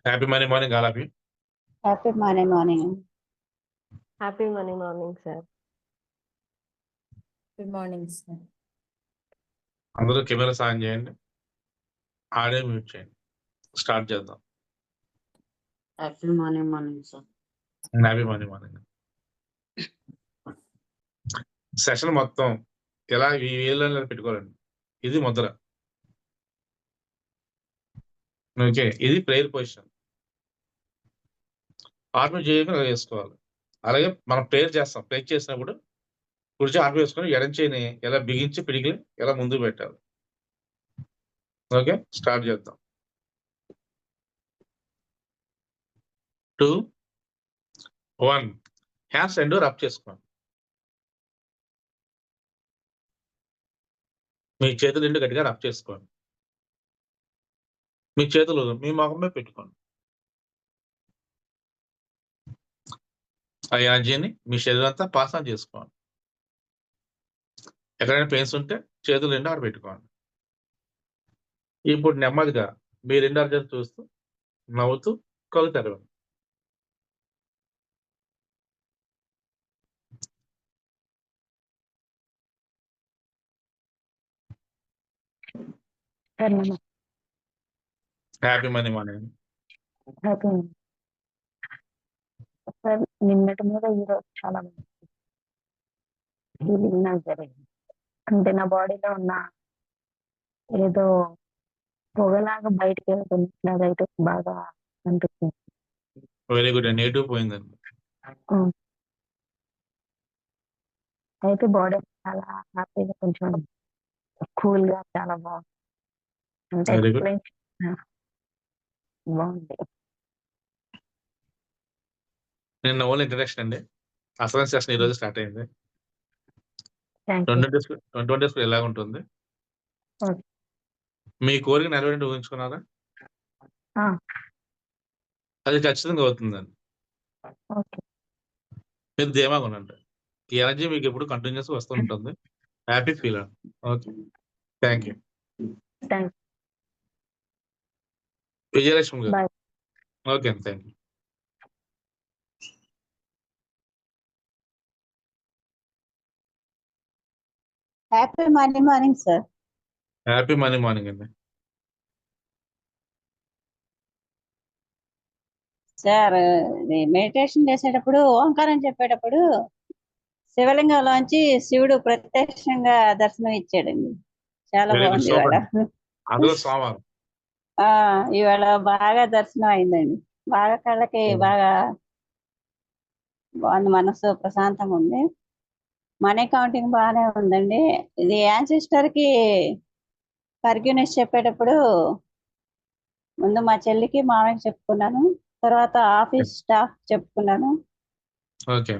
Happy money morning all of you. Happy morning. Happy morning sir. Good morning sir. అందరూ camera సాయం చేయండి, audio mute చేయండి. Start చేద్దాం. Happy morning sir. Happy morning. Session మొత్తం ఎలా ఈ వేళ్ళలో పెట్టుకోవాలండి. ఇది ముద్ర. ఓకే, ఇది ప్రేయర్ పొజిషన్. ఆర్మీ చేయకుండా ఇలా వేసుకోవాలి. అలాగే మనం ప్రేయర్ చేస్తాం. ప్రేయర్ చేసినప్పుడు కుర్చీ ఆర్మీ వేసుకొని ఎడం చేయని ఎలా బిగించి పిడికి ఎలా ముందుకు పెట్టాలి. ఓకే, స్టార్ట్ చేద్దాం. 2, 1. హ్యాండ్స్ రెండు రబ్ చేసుకోండి. మీ చేతులు రెండు గట్టిగా రబ్ చేసుకోండి. మీ చేతులు మీ ముఖమే పెట్టుకోండి. ఆ ఎనర్జీని మీ శరీరం అంతా పాస్ ఆన్ చేసుకోండి. ఎక్కడైనా పెయిన్స్ ఉంటే చేతులు రెండు ఆడ పెట్టుకోండి. ఇప్పుడు నెమ్మదిగా మీ రెండు అర్జులు చూస్తూ నవ్వుతూ కళ్ళు తెరవండి. Happy money morning. Happy sir. నిన్నటి మీద ఈరోజు చాలా ఫీలింగ్ నాకు జరిగింది. అంటే నా బాడీలో ఉన్న ఏదో పొగలాగా బయటకు వెళ్తుంది. అదైతే బాగా అనిపిస్తుంది. Very good. నెగిటివ్ పోయిందండి. అయితే బాడీ చాలా హ్యాపీగా, కొంచెం కూల్ గా, చాలా బాగుంది. అంటే Very good. ఎక్స్ప్లెయిన్ బాగుంది. నిన్న ఓన్లీ ఇంట్రడక్షన్ అండి. అసలు సెషన్ ఈ రోజు స్టార్ట్ అయింది. Thank you. 20 డేస్ ఎలా ఉంటుంది? Okay. మీ కోరిక నెరవేరండి ఊహించుకున్నారా? అది ఖచ్చితంగా అవుతుందండి. ఓకే. మీరు ధీమాగా ఉండండి. ఈ ఎనర్జీ మీకు ఎప్పుడు కంటిన్యూస్ వస్తూ ఉంటుంది. హ్యాపీ ఫీల్ అండి. Okay, thank you. Thank Vijayalakshmi you. గారు. బాయ్. ఓకే అండి, thank you. Happy morning sir. Happy money morning అండి. సార్, మెడిటేషన్ చేసేటప్పుడు ఓంకారం చెప్పేటప్పుడు శివలింగంలోంచి శివుడు ప్రత్యక్షంగా దర్శనం ఇచ్చాడండి. చాలా Very good, బాగుంది super. ఇవాళ. అందులో సోమవారం. ఇవాళ బాగా దర్శనం అయిందండి. బాగా కళ్ళకి బాగా బాగుంది. మనసు ప్రశాంతంగా ఉంది. మనీ కౌంటింగ్ బాగానే ఉందండి. ఇది యాన్సిస్టర్ కి ఫర్గ్యూనెస్ చెప్పేటప్పుడు ముందు మా చెల్లికి మామయ్యకి చెప్పుకున్నాను. తర్వాత ఆఫీస్ స్టాఫ్ చెప్పుకున్నాను. ఓకే.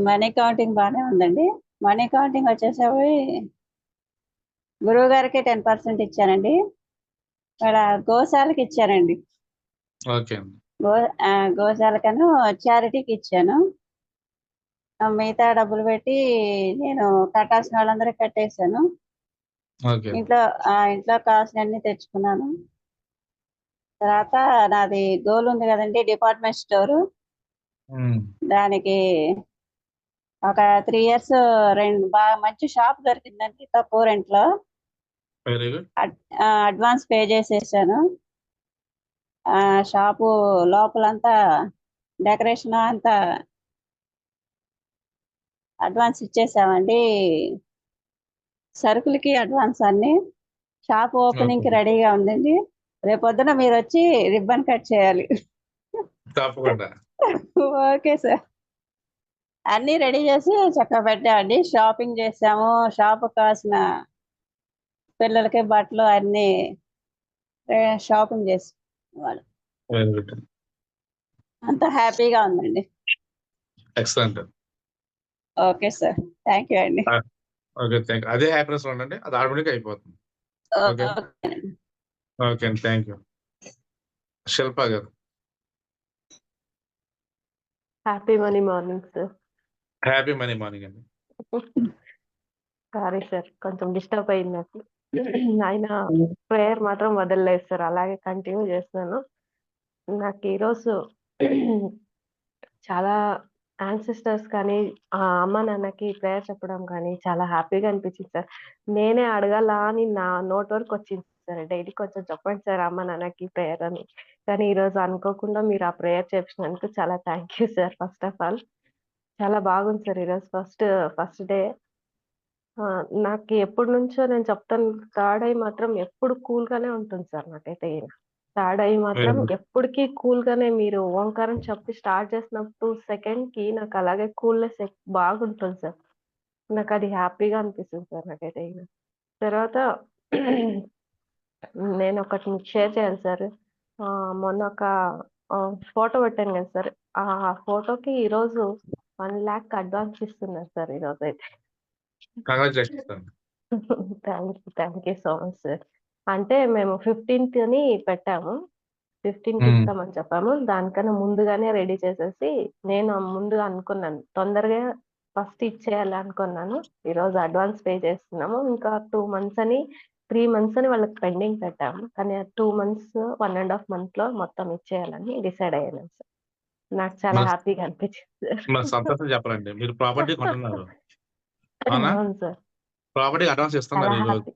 మనీ కౌంటింగ్ బాగానే ఉందండి. మనీ కౌంటింగ్ వచ్చేసరి గురువు గారికి 10% ఇచ్చానండి. ఇక్కడ గోశాలకి ఇచ్చానండి. ఓకే. గోశాలకను చారిటీకి ఇచ్చాను. మిగతా డబ్బులు పెట్టి నేను కట్టాల్సిన వాళ్ళందరికీ కట్టేశాను. ఓకే. ఇంట్లో కావాల్సినవన్నీ తెచ్చుకున్నాను. తర్వాత నాది గోల్ ఉంది కదండి, డిపార్ట్మెంట్ స్టోరు. దానికి ఒక 3 years బాగా మంచి షాప్ దొరికిందండి తక్కువ రెంట్లో. Very good. అడ్వాన్స్ పే చేసేసాను. షాపు లోపలంతా డెకరేషన్ అంతా అడ్వాన్స్ ఇచ్చేసామండి. సరుకులకి అడ్వాన్స్ అన్ని. షాప్ ఓపెనింగ్ కి రెడీగా ఉందండి. రేపొద్దున మీరు వచ్చి రిబ్బన్ కట్ చేయాలి. తప్పకుండా. Okay sir. అన్ని రెడీ చేసి చక్కగా పెట్టామండి. షాపింగ్ చేసాము. షాప్ కావాల్సిన పిల్లలకి బట్టలు అన్ని షాపింగ్ చేసి వాళ్ళు వెరీ గుడ్. అంతా హ్యాపీగా ఉందండి. Excellent. Okay sir, thank you అండి. Okay, thank you. అదే హ్యాపీనెస్ ఉండండి, అది ఆటోమేటిక్ అయిపోతుంది. ఓకే. ఓకే అండి, థ్యాంక్ యూ. శిల్ప గారు. Happy morning sir. Happy money morning అండి. సారీ సార్, కొంచెం డిస్టర్బ్ అయింది నాకు. ఆయన ప్రేయర్ మాత్రం వదలలేదు సార్. అలాగే కంటిన్యూ చేస్తున్నాను. నాకు ఈరోజు చాలా యాన్సిస్టర్స్ కానీ, అమ్మ నాన్నకి ప్రేయర్ చెప్పడం కానీ చాలా హ్యాపీగా అనిపించింది సార్. నేనే అడగాలా అని నా నోటి వరకు వచ్చింది సార్. డైలీ కొంచెం చెప్పండి సార్ అమ్మ నాన్నకి ప్రేయర్ అని. కానీ ఈరోజు అనుకోకుండా మీరు ఆ ప్రేయర్ చేపించినందుకు చాలా thank you sir. First of all చాలా బాగుంది సార్ ఈరోజు ఫస్ట్ డే. నాకు ఎప్పటి నుంచో నేను చెప్తాను, థర్డ్ ఐ మాత్రం ఎప్పుడు కూల్ గానే ఉంటుంది సార్ నాకైతే. థర్డ్ ఐ మాత్రం వెరీ గుడ్. ఎప్పటికీ కూల్ గానే, మీరు ఓంకారం చెప్పి స్టార్ట్ చేసినప్పుడు సెకండ్ కి నాకు అలాగే కూల్నెస్ బాగుంటుంది సార్. నాకు అది హ్యాపీగా అనిపిస్తుంది సార్ నాకైతే. తర్వాత నేను ఒకటి మీకు షేర్ చేయాలి సార్. మొన్న ఒక ఫోటో పెట్టాను కదా సార్. ఆ ఫోటోకి ఈరోజు 1 lakh అడ్వాన్స్ ఇస్తున్నారు సార్ ఈరోజు అయితే. కంగ్రాచులేషన్స్ అండి. Thank you so much sir. అంటే మేము 15th అని పెట్టాము. 15కి ఉమ్. ఇస్తామని చెప్పాము. దానికన్నా ముందుగానే రెడీ చేసేసి నేను ముందుగా అనుకున్నాను, తొందరగా ఫస్ట్ ఇచ్చేయాలి అనుకున్నాను. ఈరోజు అడ్వాన్స్ పే చేస్తున్నాము. ఇంకా 2 months అని 3 months అని వాళ్ళకి పెండింగ్ పెట్టాము. కానీ 2 months 1.5 month లో మొత్తం ఇచ్చేయాలని డిసైడ్ అయ్యాను సార్. నాకు చాలా మన హ్యాపీగా అనిపించింది సార్. మన సంతోషం చెప్పాలండి. మీరు ప్రాపర్టీ కొంటున్నారు, అవునా? అవును సార్. ప్రాపర్టీకి అడ్వాన్స్ చాలా ఇస్తున్నారు ఈ రోజు. హ్యాపీ.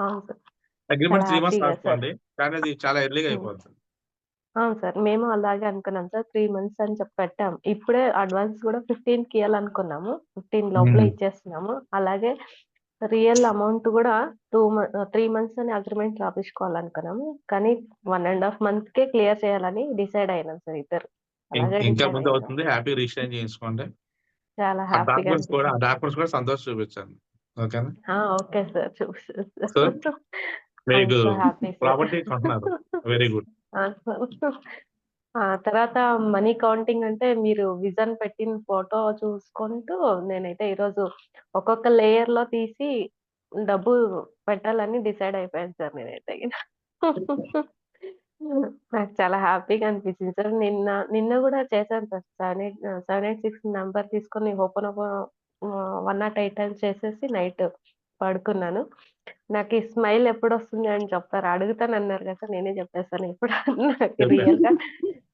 అవును సార్. అగ్రిమెంట్ చాలా 3 months హ్యాపీగా సార్. రాసుకోండి, కానీ అది చాలా ఎర్లీగా ఉమ్. అయిపోతుంది. అవును సార్. మేము అలాగే అనుకున్నాం సార్. 3 months అని చెప్పి పెట్టాం. ఇప్పుడే అడ్వాన్స్ కూడా 15కి ఇవ్వాలనుకున్నాము. 15 లోపల ఉమ్. ఇచ్చేస్తున్నాము. అలాగే రియల్ అమౌంట్ కూడా 3 months అని అగ్రిమెంట్ రాపించుకోవాలనుకున్నాము. కానీ 1.5 month కే క్లియర్ చేయాలని డిసైడ్ అయినాం సార్ ఇద్దరు. అలాగే ఇంకా డిసైడ్ ముందు అయినాం. అవుతుంది. హ్యాపీ రిజిస్ట్రేషన్ చేయించుకోండి. చాలా ఆ హ్యాపీగా డాక్యుమెంట్స్ అనిపించింది. కూడా సంతోషం చూపించండి, ఓకేనా? Okay sir. చూస్తాను సో సార్. ఐఎమ్ మీకు సో హ్యాపీ సార్. ప్రాపర్టీ కొంటున్నారు, వెరీ గుడ్. తర్వాత మనీ కౌంటింగ్ అంటే మీరు విజన్ పెట్టిన ఫోటో చూసుకుంటూ నేనైతే ఈరోజు ఒక్కొక్క లేయర్ లో తీసి డబ్బు పెట్టాలని డిసైడ్ అయిపోయాను సార్ నేనైతే. నాకు చాలా హ్యాపీగా అనిపించింది సార్. నిన్న కూడా చేశాను సార్. 786 నెంబర్ తీసుకొని ఓపెన్ 108 times చేసేసి నైట్ పడుకున్నాను. నాకు ఈ స్మైల్ ఎప్పుడు వస్తుంది అని చెప్తారు, అడుగుతాను అన్నారు కదా సార్. నేనే చెప్పేస్తాను ఇప్పుడు. నాకు రియల్ గా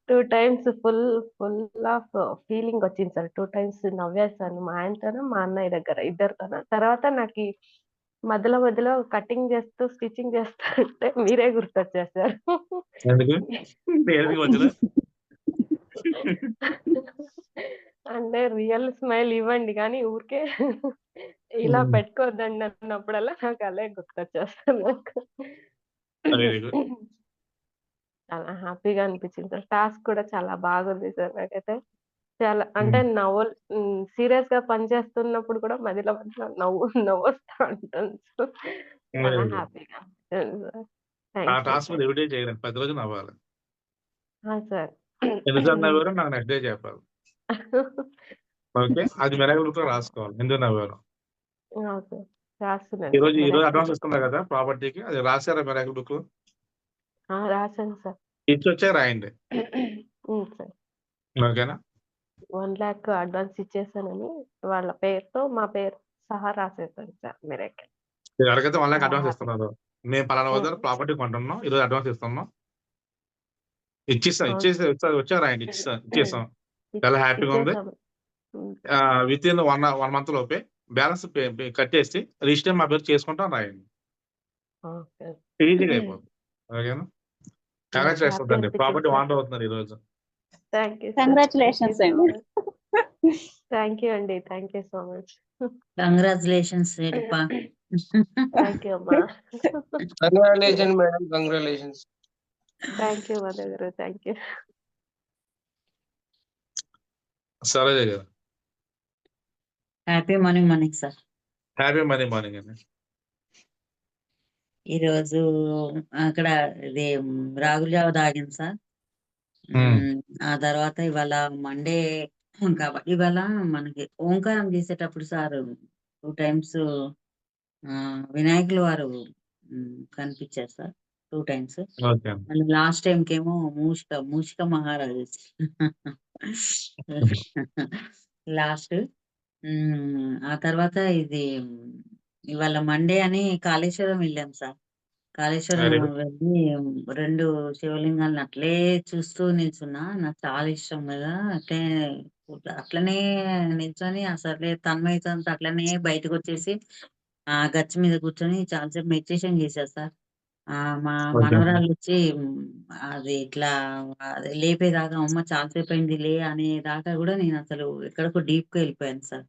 2 times ఫుల్ ఆఫ్ ఫీలింగ్ వచ్చింది సార్. 2 times నవ్వేస్తాను, మా ఆయనతోనూ మా అన్నయ్య దగ్గర ఇద్దరితోనూ. తర్వాత నాకు మధ్యలో కటింగ్ చేస్తూ స్టిచ్చింగ్ చేస్తుంటే మీరే గుర్తొచ్చేసారు. ఎందుకు దేనికి మధ్యలో? అంటే రియల్ స్మైల్ ఇవ్వండి కానీ ఊరికే ఇలా పెట్టుకోవద్దండి అన్నప్పుడల్లా నాకు అలా గుర్తొచ్చేస్తాను నాకు. Very good. చాలా హ్యాపీగా అనిపించింది సార్. టాస్క్ కూడా చాలా బాగుంది సార్ నాకైతే. చాలా అంటే సీరియస్ గా పనిచేస్తున్నప్పుడు కూడా మధ్యలో నవ్వు వస్తా ఉంటుంది. చాలా వెరీ గుడ్. హ్యాపీగా అనిపిస్తుంది సార్. ఆ థ్యాంక్ యూ టాస్క్ సార్. మీద ఎవిడే చేయాలి, ప్రతిరోజు నవ్వాలి. సార్. ఎన్నిసార్లు నవ్వారో నాకు నెక్స్ట్ డే చెప్పాలి, ఓకే? అది మెరగలు కూడా రాసుకోవాలి, ఎందుకు నవ్వారు. సార్ రాస్తున్నాను ఈ సార్. రోజు అడ్వాన్స్ మీరు ఇస్తున్నారు కదా ప్రాపర్టీకి, అది రాశారా మెరగల్ బుక్ లో? రాశాను సార్. ఇచ్చి వచ్చే రాయండి, సార్. ఓకేనా? 1 lakh అడ్వాన్స్ ఇచ్చేసానని వాళ్ళ పేరుతో మా పేరు సహా రాసేసాను సార్ మీరైతే. మీరు అడిగితే 1 lakh చాలా అడ్వాన్స్ హ్యాపీ. ఇస్తున్నారు. మేము పలానా వద్ద ప్రాపర్టీ కొంటున్నాం, ఈ రోజు అడ్వాన్స్ ఇస్తున్నాం, అవును సార్. వచ్చా రాయండి, ఇచ్చేసాం. చాలా హ్యాపీగా ఉంది. ఇచ్చేసాము. విత్ ఇన్ 1 month లోపే బ్యాలెన్స్ కట్టేసి రిజిస్టర్ మా పేరు చేసుకుంటాం రాయండి, ఓకే. ఈజీగా అయిపోతుంది, ఓకేనా? కంగ్రాచులేషన్స్ హ్యాపీ అండి, ప్రాపర్టీ అనిపించింది సార్. వాంట్ అవుతున్నారు ఈ రోజు. Thank you sir. కంగ్రాచులేషన్స్ అండి. థ్యాంక్ యూ అండి. Thank you so much. Congratulations రెడ్డిపా. థ్యాంక్ యూ అమ్మా. Congratulation madam, congratulations. Thank you Madhu గారు. Thank you. సరే గారు, happy morning sir. Happy morning అండి. ఈరోజు అక్కడ ఇది రాగుల జావ తాగింది సార్. ఆ తర్వాత ఇవాళ మండే కాబట్టి ఇవాళ మనకి ఓంకారం చేసేటప్పుడు సార్ 2 times వినాయకులు వారు కనిపించారు సార్, 2 times. ఓకే. మళ్ళీ లాస్ట్ టైం కేమో మూషిక మహారాజు లాస్ట్. ఆ తర్వాత ఇది ఇవాళ మండే అని కాళేశ్వరం వెళ్ళాం సార్. Kaleshwaram very good. వెళ్ళి 2 శివలింగాలను అట్లే చూస్తూ నిల్చున్నా. నాకు చాలా ఇష్టం కదా! అట్లనే నిల్చొని అసలే తన్మయత్వంతో అట్లనే బయటకొచ్చేసి గచ్చు మీద కూర్చొని చాలా సేపు మెడిటేషన్ చేశా సార్. మా ఓకే. మనవరాళ్ళొచ్చి అది ఇట్లా అది లేపేదాకా అమ్మ చాలా సేపయింది లే అనేదాకా గూడా నేనసలు ఎక్కడికో డీప్‌గా ఎళ్ళిపోయాను సార్.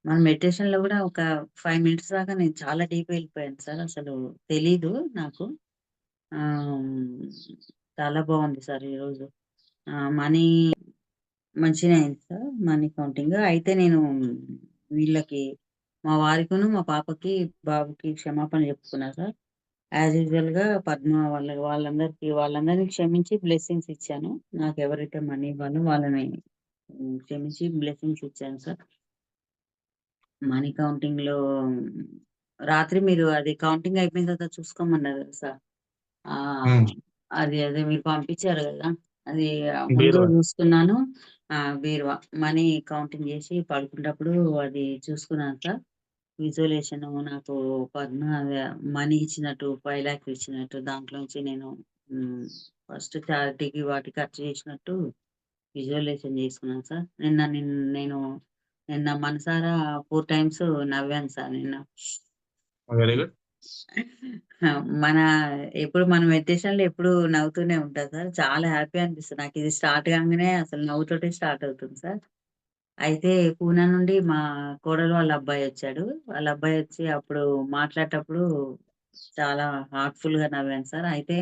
మన మెడిటేషన్‌లో గూడా ఒక 5 మినిట్స్ దాకా నేను చాలా డీప్‌గా ఎళ్ళిపోయాను సార్. అసలు తెలీదు నాకు. ఆహ్, చాలా బావుంది సార్ ఈరోజు. మనీ మంచిగనే అయింది సార్. Money counting. అయితే నేను వీళ్ళకి మా వారికిను, మా పాపకి, బాబుకి క్షమాపణలు చెప్పుకున్నా సార్. యాజ్ యూజువల్‌గా పద్మ వాళ్ళందరిని క్షమించి బ్లెస్సింగ్స్ ఇచ్చాను. నాకెవరైతే మనీ ఇవ్వాలో వాళ్ళని క్షమించి బ్లెస్సింగ్స్ ఇచ్చాను సార్. మనీ కౌంటింగ్‌లో రాత్రి మీరు అది కౌంటింగ్ అయిపోయిన తర్వాత చూసుకోమన్నారు కదా సార్. హ్మ్. అదే మీరు పంపించారు గదా! అది ముందు బీరువా. చూసుకున్నాను. బీరువా మనీ కౌంటింగ్ చేసి పడుకునేటప్పుడు అది చూసుకున్నాను సార్. విజువలేషన్ నాకు పద్మ అదే మనీ ఇచ్చినట్టు 5,00,000 ఇచ్చినట్టు దాంట్లోంచి నేను ఫస్ట్ చారిటీకి వాటికి ఖర్చు చేసినట్టు విజువలైజేషన్ చేసుకున్నాను సార్. నేను నిన్న మనసారా 4 టైమ్స్ నవ్వాను సార్ నిన్న. Very good. ఆ! మన ఎప్పుడు మన మెడిటేషన్‌లో ఎప్పుడు నవ్వుతూనే ఉంటా సార్. చాలా హ్యాపీ అనిపిస్తది. నాకిది స్టార్ట్ కాంగానే అసలు నవ్వుతోటే స్టార్ట్ అవుతుంది సార్. అయితే పూనా నుండి మా కోడలు వాళ్ళ అబ్బాయొచ్చాడు. వాళ్ళ అబ్బాయొచ్చి అప్పుడు మాట్లాడేటప్పుడు చాలా హార్ట్‌ఫుల్‌గా నవ్వాను సార్. అయితే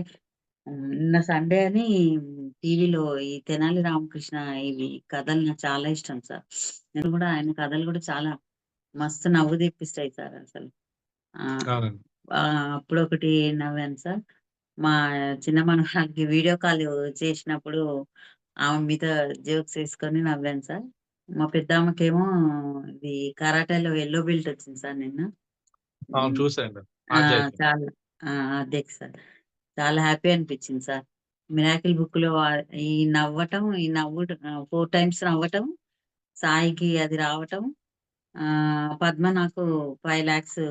నిన్న సండే అని టీవీలో ఈ తెనాలి రామకృష్ణ ఇవి కథలు నాకు చాలా ఇష్టం సార్. నేను కూడా ఆయన కథలు కూడా చాలా మస్తు నవ్వు తెప్పిస్తాయి సార్ అసలు. ఆ! అవునండి. అప్పుడొకటి నవ్వాను సార్. మా చిన్న మనవరాలికి వీడియో కాల్ చేసినప్పుడు ఆమె మీద జోక్స్ ఏసుకొని నవ్వాను సార్. మా పెద్దామెకేమో ఇది కరాటేలో యెల్లో బెల్ట్ వచ్చింది సార్ నిన్న. అవును. హ్మ్. చూసాను. ఆ! ఆధ్యాత్మికం. చాలా అదే సార్. చాలా హ్యాపీ అనిపించింది సార్. మిరాకిల్ బుక్‌లో ఈ నవ్వటం, ఈ నవ్వుడు 4 టైమ్స్ నవ్వటం, సాయికి అది రావటం, పద్మ నాకు 5,00,000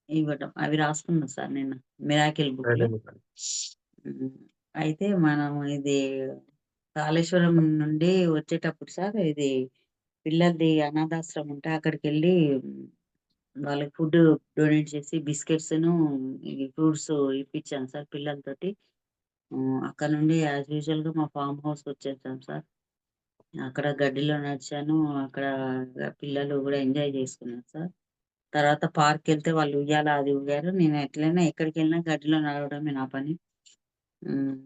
ఇవ్వటం అవి రాసుకున్నా సార్ నిన్న మిరాకిల్ వెరీ బుక్‌లో. గుడ్. హ్మ్. అయితే మనం ఇది కాళేశ్వరం నుండి వచ్చేటప్పుడు సార్ ఇది పిల్లలది అనాథాశ్రమం ఉంటే అక్కడికెళ్ళి వాళ్ళకి ఫుడ్ డొనేట్ చేసి బిస్కెట్స్‌ను, ఈ ఫ్రూట్స్ ఇప్పించాను సార్ పిల్లలతోటి. అక్కడ నుండి యాజ్ యూజువల్‌గా మా ఫార్మ్ హౌస్‌కొచ్చేసాం సార్. అక్కడ గడ్డిలో నడిచాను. అక్కడ పిల్లలు గూడా ఎంజాయ్ చేసుకున్నారు సార్. తర్వాత పార్క్‌కెళ్తే వాళ్ళు ఉయ్యాల అది ఊగారు. నేను ఎట్లైనా ఎక్కడికెళ్ళినా గడ్డిలో నడవడమే నా పని.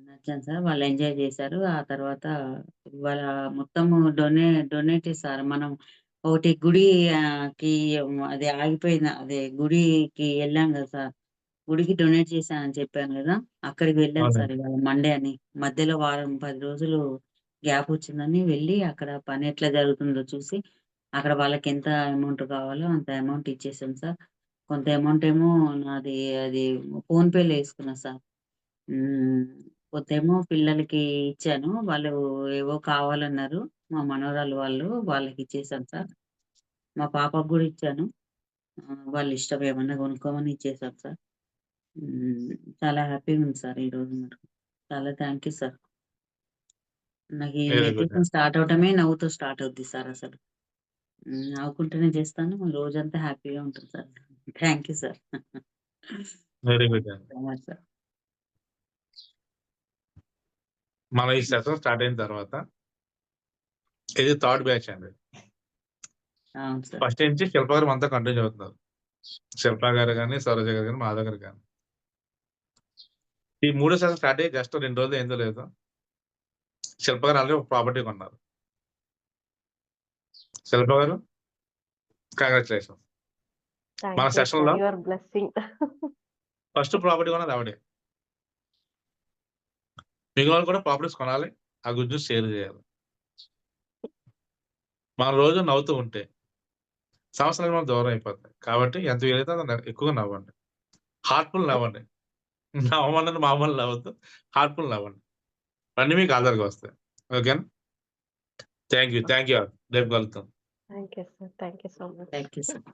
నడిచాను సార్. వాళ్ళు ఎంజాయ్ చేశారు. ఆ తర్వాత ఇవాళ మొత్తము డొనేటే సార్. మనం ఒకటి గుడి కి అది ఆగిపోయిన అదే గుడికి ఎళ్ళాం గదా సార్. గుడికి డొనేట్ చేశానని చెప్పాను గదా! అక్కడికి వెళ్ళాను సార్ అవునండి. ఇవాళ మండే అని. మధ్యలో వారం, 10 రోజులు గ్యాప్ వచ్చిందని వెళ్ళి అక్కడ పని ఎట్లా జరుగుతుందో చూసి, అక్కడ వాళ్ళకెంత అమౌంట్ కావాలో అంత అమౌంట్ ఇచ్చేసాం సార్. కొంత అమౌంట్ ఏమో నాది అది ఫోన్‌పేలో ఏసుకున్నా సార్. హ్మ్. కొంతేమో పిల్లలకి ఇచ్చాను. వాళ్ళు ఏవో కావాలన్నారు. మా మనవరాలు వాళ్ళు. వాళ్ళకిచ్చేసాం సార్. మా పాపకు గూడా ఇచ్చాను. వాళ్ళిష్టం ఏమన్నా కొనుక్కోమని ఇచ్చేసాం సార్. హ్మ్. చాలా హ్యాపీగుంది సార్ ఈరోజు నాకు. చాలా థాంక్ యూ సార్. నాకు ఈ వెరీ గుడ్. మెడిటేషన్ స్టార్ట్ అవ్వటమే నవ్వుతో స్టార్ట్ అవుద్ది సార్ అసలు. నవ్వుకుంటూనే చేస్తాను. రోజంతా హ్యాపీగా ఉంటుంది sir. Thank you sir. Very thank good you అండి. So much sir. మన ఈ సెషన్ స్టార్ట్ అయిన తర్వాత ఇది థర్డ్ బ్యాచ్ అండి. అవును సార్. ఫస్ట్ నుంచి శిల్ప గారు మనతో కంటిన్యూ అవుతున్నారు. శిల్ప గారు గాని, సరోజ గారు గాని, మాధవ్ గారు గాని. ఈ మూడో సెషన్ స్టార్ట్ అయ్యి జస్ట్ 2 రోజులు అయిందో లేదో శిల్ప గారు ఆల్రెడీ ఒక ప్రాపర్టీ కొన్నారు. శిల్ప గారు కంగ్రాచులేషన్స్. మన థ్యాంక్ యూ సెషన్‌లో sir. Your blessing. First property కొన్నది ఆవిడే. మిగిలిన వాళ్ళు కూడా ప్రాపర్టీస్ కొనాలి. ఆ గుడ్ న్యూస్ షేర్ చేయాలి. మనం రోజు నవ్వుతూ ఉంటే సంవత్సరాలు మనం దూరం అయిపోతాయి. కాబట్టి ఎంత వీలైతే అంత ఎక్కువగా నవ్వండి. హార్ట్‌ఫుల్ నవ్వండి. నవ్వమన్నది మామూలు నవ్వొద్దు. హార్ట్‌ఫుల్ నవ్వండి. అన్నీ మీకు ఆధారుగా వస్తాయి. ఓకేనా? Thank you. Thank you. రేపు కలుద్దాం. Thank you sir. Thank you so much. Thank you sir.